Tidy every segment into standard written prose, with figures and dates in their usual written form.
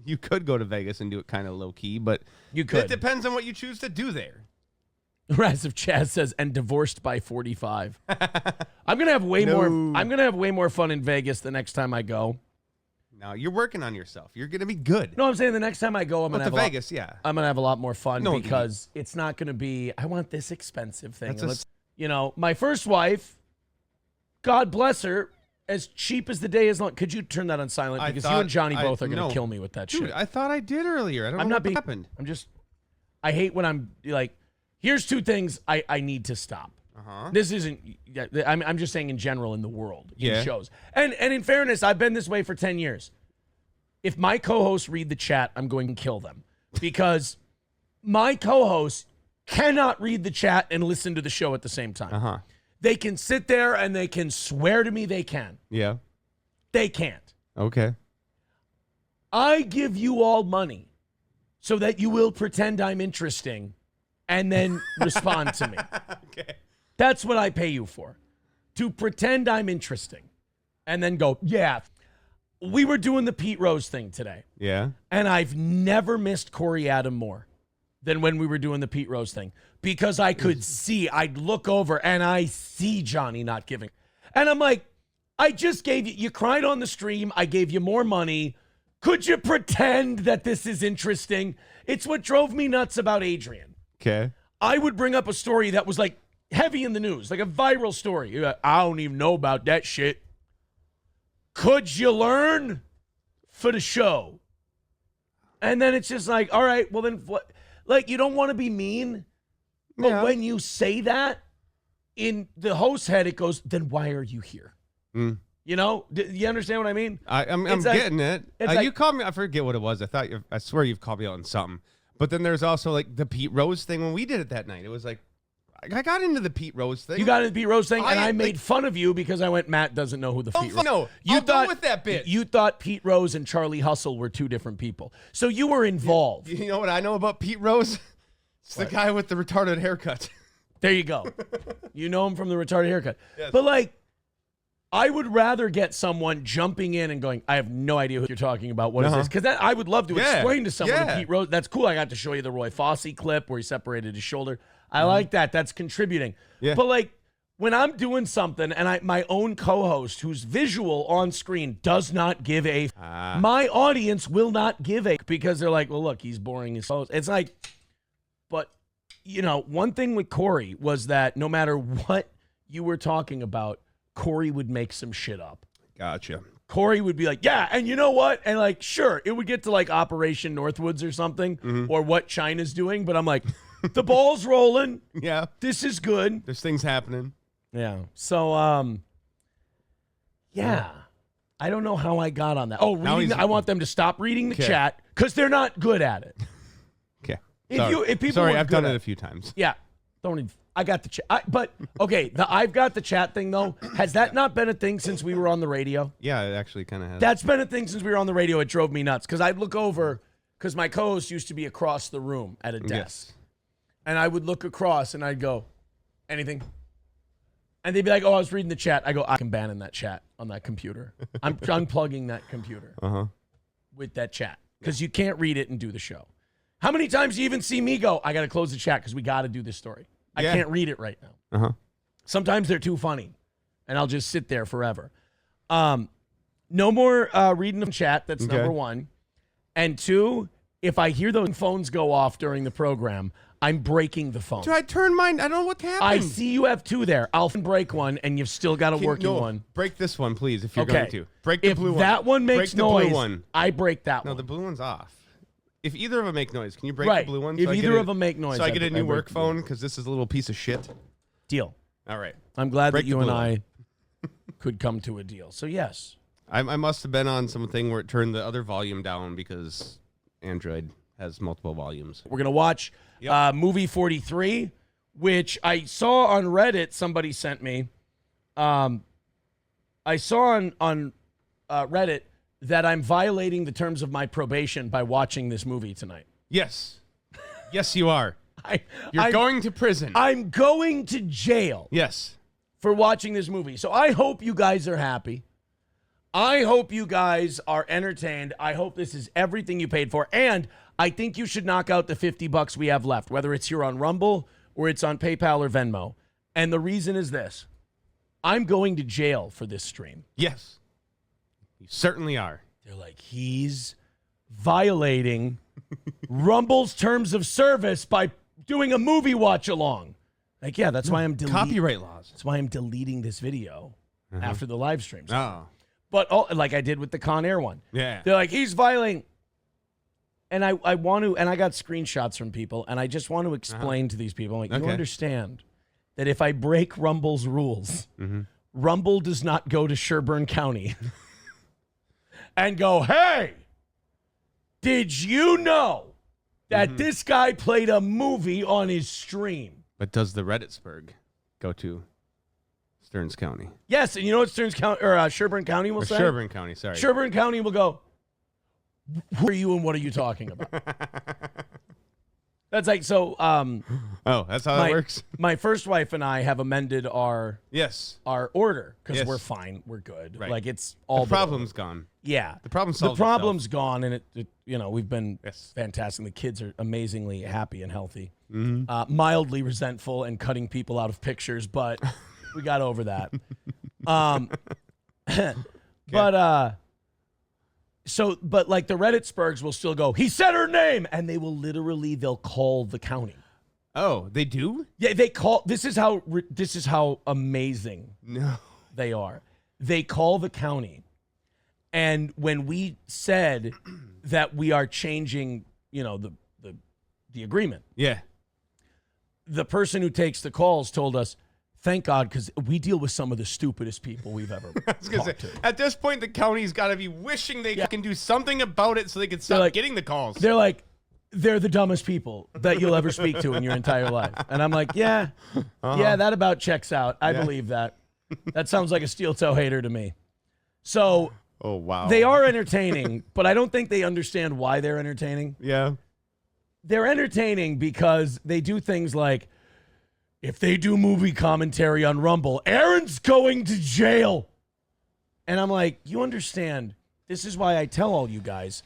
You could go to Vegas and do it kind of low key, but you could. It depends on what you choose to do there. Razif Chaz says, and divorced by 45. I'm gonna have way more. I'm gonna have way more fun in Vegas the next time I go. No, you're working on yourself. You're gonna be good. No, I'm saying the next time I go, I'm gonna have Vegas. Yeah, I'm gonna have a lot more fun because it's not gonna be. I want this expensive thing. My first wife, God bless her, as cheap as the day is long. Could you turn that on silent? Because you and Johnny both are gonna kill me with that shit. I thought I did earlier. I don't know what happened. I hate when I'm like, here's two things I need to stop. This isn't. I'm just saying in general in the world, in shows. And in fairness, I've been this way for 10 years. If my co-hosts read the chat, I'm going to kill them because my co-hosts cannot read the chat and listen to the show at the same time. They can sit there and they can swear to me they can. Yeah. They can't. Okay. I give you all money so that you will pretend I'm interesting and then respond to me. Okay. That's what I pay you for. To pretend I'm interesting and then go, yeah. We were doing the Pete Rose thing today. Yeah. And I've never missed Corey Adam more than when we were doing the Pete Rose thing because I could see, I'd look over and I see Johnny not giving. And I'm like, I just gave you cried on the stream. I gave you more money. Could you pretend that this is interesting? It's what drove me nuts about Adrian. Okay. I would bring up a story that was like heavy in the news, like a viral story. I don't even know about that shit. Could you learn for the show? And then it's just like, all right, well then what? Like, you don't want to be mean, but when you say that, in the host's head, it goes, then why are you here? You know? You understand what I mean? I'm getting it. You called me, I forget what it was. I swear you've called me out on something. But then there's also like the Pete Rose thing when we did it that night. It was like, I got into the Pete Rose thing. You got into the Pete Rose thing, and I made fun of you because I went, Matt doesn't know who the Pete Rose. No, you thought with that bit. You thought Pete Rose and Charlie Hustle were two different people. So you were involved. You know what I know about Pete Rose? It's the guy with the retarded haircut. There you go. You know him from the retarded haircut. Yes. But like, I would rather get someone jumping in and going, I have no idea who you're talking about. What is this? Because I would love to explain to someone who Pete Rose. That's cool. I got to show you the Roy Fosse clip where he separated his shoulder. I like that. That's contributing. Yeah. But like when I'm doing something and my own co-host who's visual on screen does not give a my audience will not give a because they're like, well, look, he's boring his host. It's like, but you know, one thing with Corey was that no matter what you were talking about, Corey would make some shit up. Gotcha. Corey would be like, yeah, and you know what? And like, sure, it would get to like Operation Northwoods or something or what China's doing. But I'm like, the ball's rolling. Yeah. This is good. There's things happening. Yeah. So, yeah. I don't know how I got on that. Oh, I want them to stop reading the chat because they're not good at it. Okay. If people Sorry, I've done it a few times. Yeah. I got the chat. But, okay, the I've got the chat thing, though, has that not been a thing since we were on the radio? Yeah, it actually kind of has. That's been a thing since we were on the radio. It drove me nuts because I'd look over because my co-host used to be across the room at a desk. Yes. And I would look across and I'd go, anything? And they'd be like, oh, I was reading the chat. I go, I can ban in that chat on that computer. I'm unplugging that computer with that chat because you can't read it and do the show. How many times do you even see me go, I got to close the chat because we got to do this story. I can't read it right now. Sometimes they're too funny and I'll just sit there forever. No more reading the chat. That's number one. And two, if I hear those phones go off during the program, I'm breaking the phone. Dude, I turned mine. I don't know what happened. I see you have two there. I'll break one, and you've still got a working one. Break this one, please, if you're going to. Break the blue one. If that one makes noise, I break that one. No, the blue one's off. If either of them make noise, can you break the blue one? If either of them make noise. So I get a new work phone because this is a little piece of shit. Deal. All right. I'm glad that you and I could come to a deal. So, yes. I must have been on something where it turned the other volume down because Android has multiple volumes. We're going to watch movie 43, which I saw on Reddit. Somebody sent me. I saw on Reddit that I'm violating the terms of my probation by watching this movie tonight. Yes. Yes, you are. You're going to prison. I'm going to jail. Yes. For watching this movie. So I hope you guys are happy. I hope you guys are entertained. I hope this is everything you paid for. And I think you should knock out the $50 we have left, whether it's here on Rumble or it's on PayPal or Venmo. And the reason is this. I'm going to jail for this stream. Yes. You certainly are. They're like, he's violating Rumble's terms of service by doing a movie watch along. Like, yeah, that's why I'm deleting. Copyright laws. That's why I'm deleting this video after the live streams. Oh. But like I did with the Con Air one. Yeah. They're like, he's violating. And I want to, and I got screenshots from people, and I just want to explain to these people, like, you understand that if I break Rumble's rules, Rumble does not go to Sherburne County and go, hey, did you know that this guy played a movie on his stream? But does the Redditsburg go to Stearns County? Yes, and you know what Stearns County or Sherburne County will say? Sherburne County, sorry. Sherburne County will go, who are you and what are you talking about? That's like, so. Oh, that's how that works? My first wife and I have amended our order because we're fine. We're good. Right. Like, it's all the problem's gone. Yeah. The problem's solved. The problem's gone, and it we've been fantastic. The kids are amazingly happy and healthy. Mildly resentful and cutting people out of pictures, but we got over that. But like the Redditsburgs will still go, he said her name, and they'll call the county. Oh, they do? Yeah, this is how amazing they are. They call the county. And when we said that we are changing, the agreement. Yeah. The person who takes the calls told us, thank God, because we deal with some of the stupidest people we've ever talked to. At this point, the county's got to be wishing they can do something about it so they can stop getting the calls. They're like, they're the dumbest people that you'll ever speak to in your entire life. And I'm like, yeah, that about checks out. I believe that. That sounds like a steel toe hater to me. So they are entertaining, but I don't think they understand why they're entertaining. Yeah. They're entertaining because they do things like, if they do movie commentary on Rumble, Aaron's going to jail. And I'm like, you understand, this is why I tell all you guys,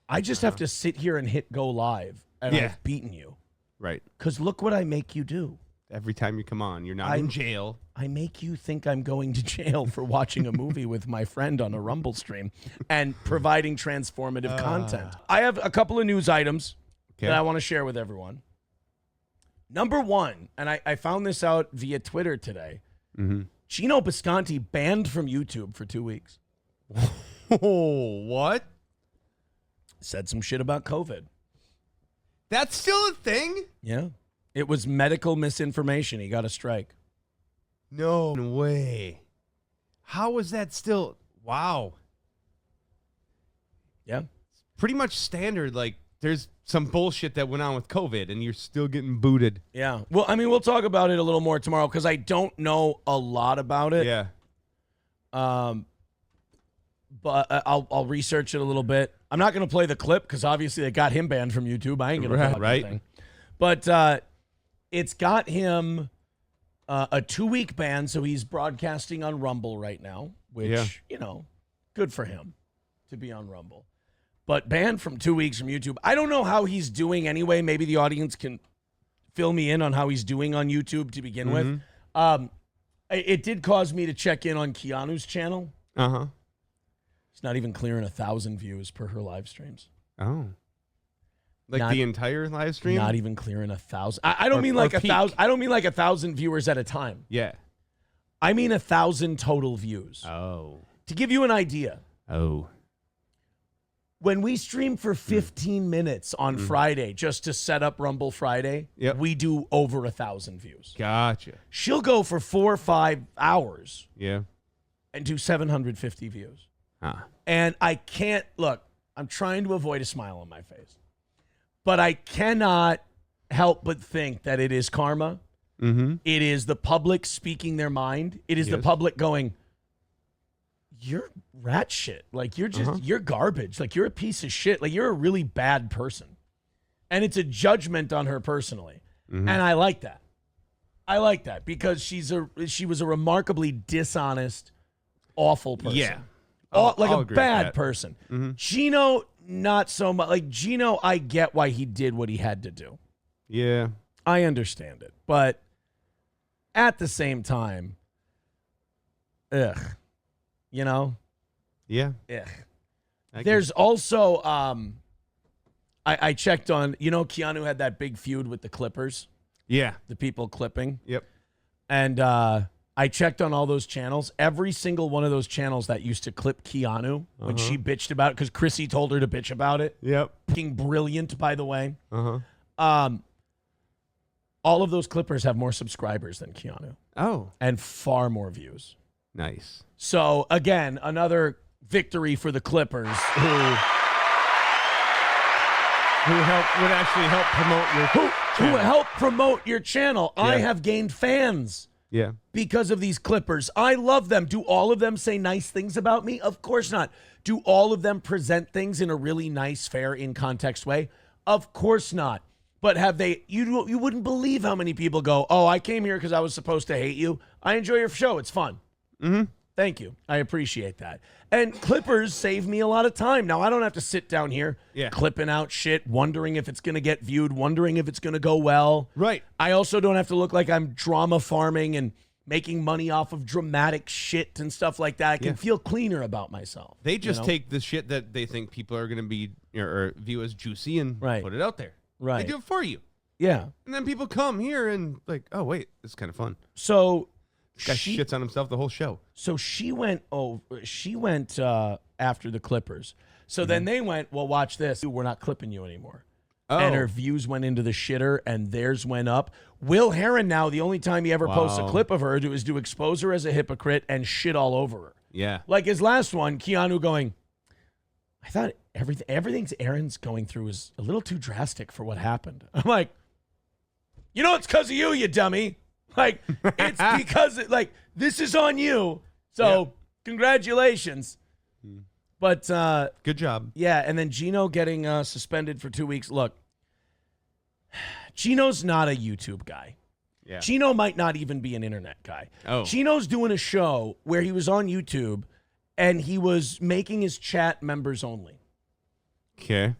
I just have to sit here and hit go live, and I've beaten you. Right. Because look what I make you do. Every time you come on, you're not in jail. I make you think I'm going to jail for watching a movie with my friend on a Rumble stream and providing transformative content. I have a couple of news items that I want to share with everyone. Number one, and I found this out via Twitter today, Geno Bisconti banned from YouTube for 2 weeks. What? Said some shit about COVID. That's still a thing? Yeah. It was medical misinformation. He got a strike. No way. How was that still? Wow. Yeah. It's pretty much standard. Like, there's some bullshit that went on with COVID, and you're still getting booted. Yeah. Well, I mean, we'll talk about it a little more tomorrow because I don't know a lot about it. Yeah. But I'll research it a little bit. I'm not going to play the clip because obviously it got him banned from YouTube. I ain't going to play anything. But it's got him a 2-week ban, so he's broadcasting on Rumble right now, which, good for him to be on Rumble. But banned from 2 weeks from YouTube. I don't know how he's doing anyway. Maybe the audience can fill me in on how he's doing on YouTube to begin with. It did cause me to check in on Keanu's channel. It's not even clearing 1,000 views per her live streams. Oh. Like the entire live stream? Not even clearing 1,000. I don't mean like 1,000. I don't mean like 1,000 viewers at a time. Yeah. I mean 1,000 total views. Oh. To give you an idea. Oh. When we stream for 15 minutes on Friday just to set up Rumble Friday, we do over 1,000 views. Gotcha. She'll go for 4 or 5 hours. Yeah. And do 750 views. Huh. And I can't, look, I'm trying to avoid a smile on my face. But I cannot help but think that it is karma. It is the public speaking their mind. It is the public going, you're rat shit. Like, you're just, you're garbage. Like, you're a piece of shit. Like, you're a really bad person. And it's a judgment on her personally. And I like that. I like that because she was a remarkably dishonest, awful person. Yeah. a bad person. Mm-hmm. Geno, not so much. Like Geno, I get why he did what he had to do. Yeah. I understand it. But at the same time, ugh. You know? Yeah. Ugh. There's also, I checked on, Keanu had that big feud with the Clippers. Yeah. The people clipping. Yep. And I checked on all those channels. Every single one of those channels that used to clip Keanu when she bitched about it, because Chrissy told her to bitch about it. Yep. Fucking brilliant, by the way. Uh-huh. All of those clippers have more subscribers than Keanu. Oh. And far more views. Nice. So, again, another victory for the Clippers who would actually help promote your who help promote your channel. Yeah. I have gained fans. Yeah. Because of these Clippers. I love them. Do all of them say nice things about me? Of course not. Do all of them present things in a really nice, fair, in context way? Of course not. But have they, you wouldn't believe how many people go, oh, I came here because I was supposed to hate you. I enjoy your show. It's fun. Mm-hmm. Thank you. I appreciate that. And Clippers save me a lot of time. Now, I don't have to sit down here clipping out shit, wondering if it's going to get viewed, wondering if it's going to go well. Right. I also don't have to look like I'm drama farming and making money off of dramatic shit and stuff like that. I can feel cleaner about myself. They just take the shit that they think people are going to be or view as juicy and put it out there. Right. They do it for you. Yeah. And then people come here and like, oh, wait, this is kind of fun. So this guy shits on himself the whole show. So she went after the Clippers. So then they went, well, watch this. We're not clipping you anymore. Oh. And her views went into the shitter and theirs went up. Will Heron now, the only time he ever posts a clip of her is to expose her as a hypocrite and shit all over her. Yeah. Like his last one, Keanu going, I thought everything Aaron's going through is a little too drastic for what happened. I'm like, it's because of you, you dummy. Like, it's because, this is on you. So, congratulations. But, good job. Yeah, and then Geno getting suspended for 2 weeks. Look, Geno's not a YouTube guy. Yeah. Geno might not even be an internet guy. Oh. Geno's doing a show where he was on YouTube, and he was making his chat members only. Okay.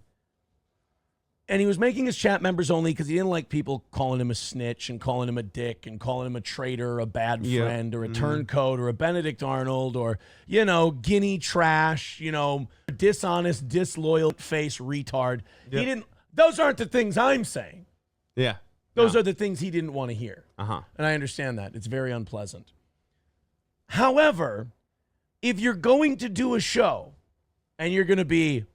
And he was making his chat members only because he didn't like people calling him a snitch and calling him a dick and calling him a traitor or a bad friend or a turncoat or a Benedict Arnold or, guinea trash, dishonest, disloyal face retard. Yep. He didn't. Those aren't the things I'm saying. Yeah. Those are the things he didn't want to hear. Uh-huh. And I understand that. It's very unpleasant. However, if you're going to do a show and you're going to be,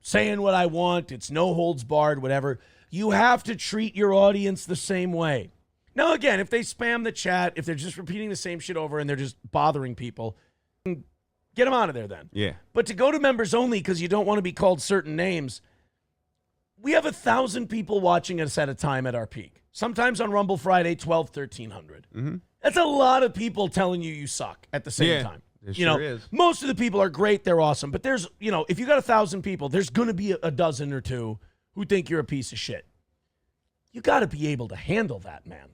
saying what I want, it's no holds barred, whatever, you have to treat your audience the same way. Now, again, if they spam the chat, if they're just repeating the same shit over and they're just bothering people, get them out of there then. Yeah. But to go to members only because you don't want to be called certain names, we have 1,000 people watching us at a time at our peak. Sometimes on Rumble Friday, 1,200, 1,300. Mm-hmm. That's a lot of people telling you suck at the same time. It sure is. Most of the people are great. They're awesome. But there's, if you got 1,000 people, there's going to be a dozen or two who think you're a piece of shit. You got to be able to handle that, man.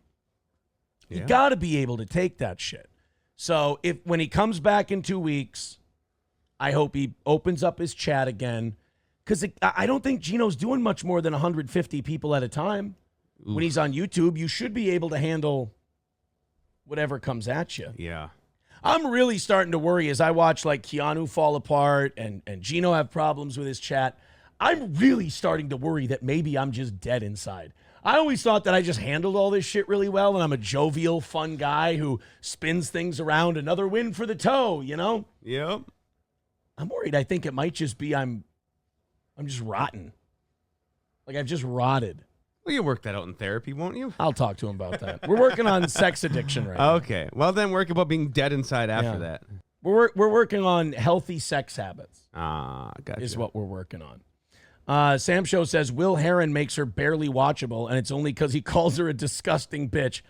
Yeah. You got to be able to take that shit. So when he comes back in 2 weeks, I hope he opens up his chat again. Because I don't think Geno's doing much more than 150 people at a time. Oof. When he's on YouTube, you should be able to handle whatever comes at you. Yeah. I'm really starting to worry as I watch Keanu fall apart and Geno have problems with his chat. I'm really starting to worry that maybe I'm just dead inside. I always thought that I just handled all this shit really well and I'm a jovial, fun guy who spins things around. Another win for the toe, Yep. I'm worried. I think it might just be I'm just rotten. I've just rotted. Well, you'll work that out in therapy, won't you? I'll talk to him about that. We're working on sex addiction right now. Okay. Well, then work about being dead inside after that. We're working on healthy sex habits. Gotcha. Is what we're working on. Sam Show says, Will Heron makes her barely watchable, and it's only because he calls her a disgusting bitch.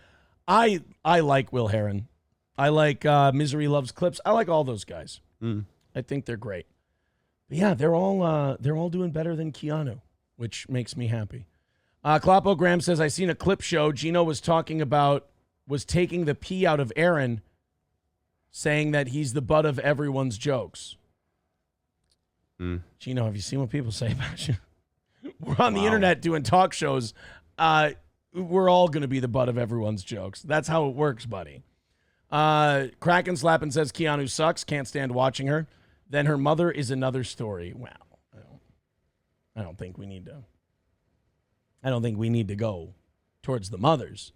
I like Will Heron. I like Misery Loves Clips. I like all those guys. I think they're great. But yeah, they're all doing better than Keanu, which makes me happy. Klopogram says, I seen a clip show. Geno was taking the pee out of Aaron saying that he's the butt of everyone's jokes. Geno, have you seen what people say about you? We're on the internet doing talk shows. We're all going to be the butt of everyone's jokes. That's how it works, buddy. Kraken Slappin says Keanu sucks. Can't stand watching her. Then her mother is another story. Wow. I don't think we need to go towards the mothers.